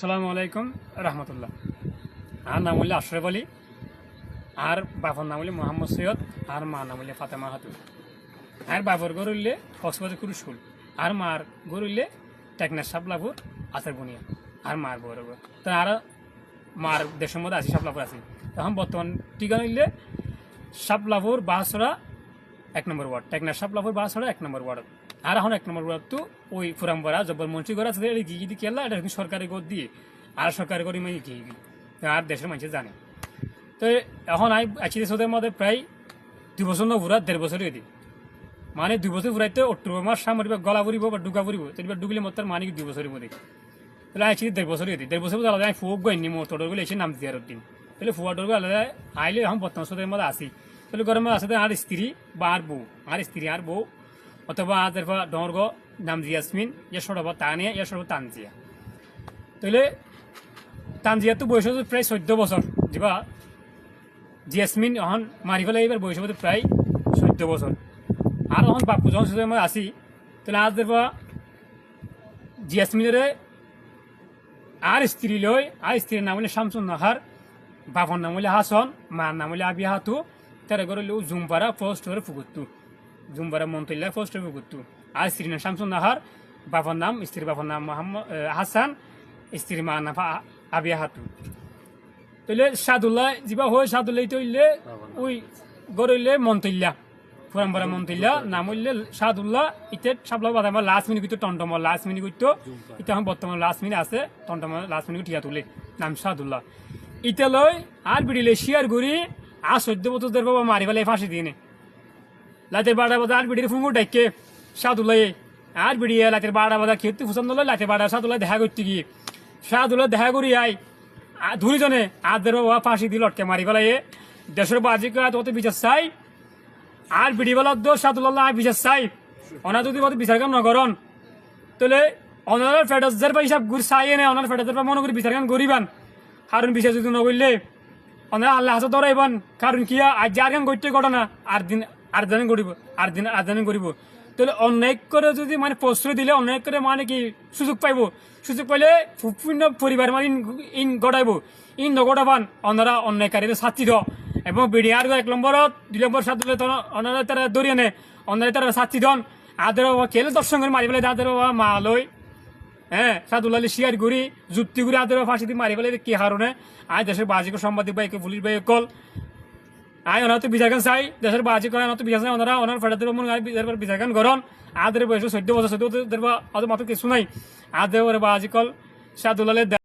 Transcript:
আসসালামু আলাইকুম রহমতুল্লাহ। আর নাম হইলে আশরাফ আলী, আর বাপর নাম হইলে মোহাম্মদ সৈয়দ, আর মার নাম হইলে ফাতেমা খাতুন। আর বাপর ঘর হইলে কক্সবাজার স্কুল, আর মার ঘর হইলে টেকনাফ সাপলাপুর আচার বুনিয়া, আর মার বড় ঘর। তো আর মার দেশের মধ্যে আছি সাপলাপুর আছি। তখন বর্তমান ঠিকানা হইলে সাপলাপুর বাসড়া 1 নম্বর ওয়ার্ড, টেকনাফ সাপলাপুর বাসড়া 1 নম্বর ওয়ার্ড। আর এখন 1 নম্বর ওয়ার্ড তো ওই ফুরামপাড়া জব্বর মন্ত্রী ঘর আছে, গিয়ে দিয়ে কেলা এটা কিন্তু সরকারি ঘর দিয়ে, আর সরকারি ঘর মানে গিয়ে আর দেশের মানুষ জানে। তো এখন আছি ওদের মধ্যে প্রায় 2 বছর না ঘুরা 1.5 বছর দিই, মানে 2 বছর ঘুরাইতে অক্টোবর মাস সামরিক গলা ফুরিব বা ডুকা ফুরিব, তেবার ডুবলে মতো মানে 2 বছরের মধ্যে। তাহলে আছি 1.5 বছর দিই, 1.5 বছর আলাদা আমি ফুক গইনি মোটরগুলো এসে নাম দিয়ে দিন। তাহলে ফুয়াটোর আলাদা আইলে এখন বর্তমান ওদের মধ্যে আসি। তাহলে ঘরের মধ্যে আসে আর স্ত্রী বা আর বউ, আর স্ত্রী আর বউ, অথবা আদের ডর নাম জিয়াসমিন, ইয়ে সরব তানিয়া, ইয়ে সরব তানজিয়া। তাহলে তানজিয়া তো বয়স হচ্ছে প্রায় 14 বছর, যেবা জিয়াসমিন এখন মারি ফেলে এবার বয়স হচ্ছে প্রায় 14 বছর। আর এখন বাপু যখন সুযোগ আসি, তাহলে আজ দেখবা জিয়াসমিনের আর স্ত্রী লই, আর স্ত্রীর নাম হলে শামসুন নাহার, বাপর নাম হলে হাসন, মার নাম হলে আবিয়া হাতু, তার ঘরে জুমপাড়া পোস্ট হয়ে ফুকুত্তু, জুমপাড়া মন্তল্লা পোস্ট হয়ে ফুকুত্তু। আর স্ত্রীর নাম শামসুন নাহার, বাপর নাম, স্ত্রীর বাপর নাম মোহাম্মদ হাসান, স্ত্রীর মার নাম আবিয়া হাতু। তাহলে সাদুল্লাহ যিবা হয়, সাদুল্লাহ তো হইলে ওই গড় হইলে মন্তল্লা, ফুরামপাড়া মন্তল্লা, নাম হইলে সাদুল্লাহ। ইতে সাবলা বাদ আমার লাস্ট মিনিট করতো টন্টম, লাস্ট মিনিট করতো ইটা এখন বর্তমান লাস্ট মিনিট আছে টন্টম, লাস্ট মিনিট ঠিয়া তুলে নাম সাদুল্লাহ। ইটা লই আর বিড়িলে শিয়ার ঘুরি আর 14 বছর বাবা মারি ফেলে ফাঁসি দিয়ে লাইতের 12টা বাজে আর বিড়ির ফুঙ্গুর ডাইকে সাদুল্লাহ, আর বিড়িয়ে লাইতের 12টা বাজা খেতে পছন্দ হলো, লাইতের 12টা সাদুল্লাহ দেখা করতে গিয়ে সাদুল্লাহ দেখা করি আই ধুরিজনে আদের বাবা ফাঁসি দিয়ে লটকে মারি ফেলাই দেশের বাজিকে অত বিচার চাই। আর বিড়িবেলার দোষ সাদুল্লাহ আর বিচার চাই, ওনা যদি বিচার কাম নকরন তাহলে অনার ফেডার বা হিসাব ঘুর চাই এনে অনার ফেডার বা মনে করি বিচার কাম করিবান। কারণ বিচার যদি নকরলে ওনারা আল্লাহ হাতে ধরাইবান, কারণ কি আজ যার কাম করতে ঘটনা আর দিন আর জানেন করিব, আর দিন আর জানেন করিব। তাহলে অন্যায় করে যদি মানে প্রশ্রয় দিলে অন্যায় করে মানে কি সুযোগ পাইব, সুযোগ পাইলে পূর্ণ পরিবার মানে ইন গড়াইব, ইন নগড়াবান ওনারা অন্যায়কারীদের শাস্তি দ। এবং বিডিআর 1 নম্বরত 2 নম্বর সাথে ওনারা তারা দরিয়ে নে, ওনারা তারা শাস্তি দন। আদের কেলে দর্শন করে মারি ফেলে তাদের মা লই, হ্যাঁ সাদুল্লাহ শিয়ার ঘুরি যুক্তি ঘুরি আদের ফাঁসি দিয়ে মারি ফেলে কি হারণে। আয় দেশের বাজিক সাংবাদিক ভাই পুলিশ ভাই কল আয় ওনার তো বিচারখান চাই, দেশের বাজি করে ওনার তো বিচার চাই, ওনারা ওনার ফেডার বিচারখান গরন। আদের বয়স 14 বছর, 14 বছর মাত্র কিছু নাই। আদের বাজি কল সাদুল্লাহ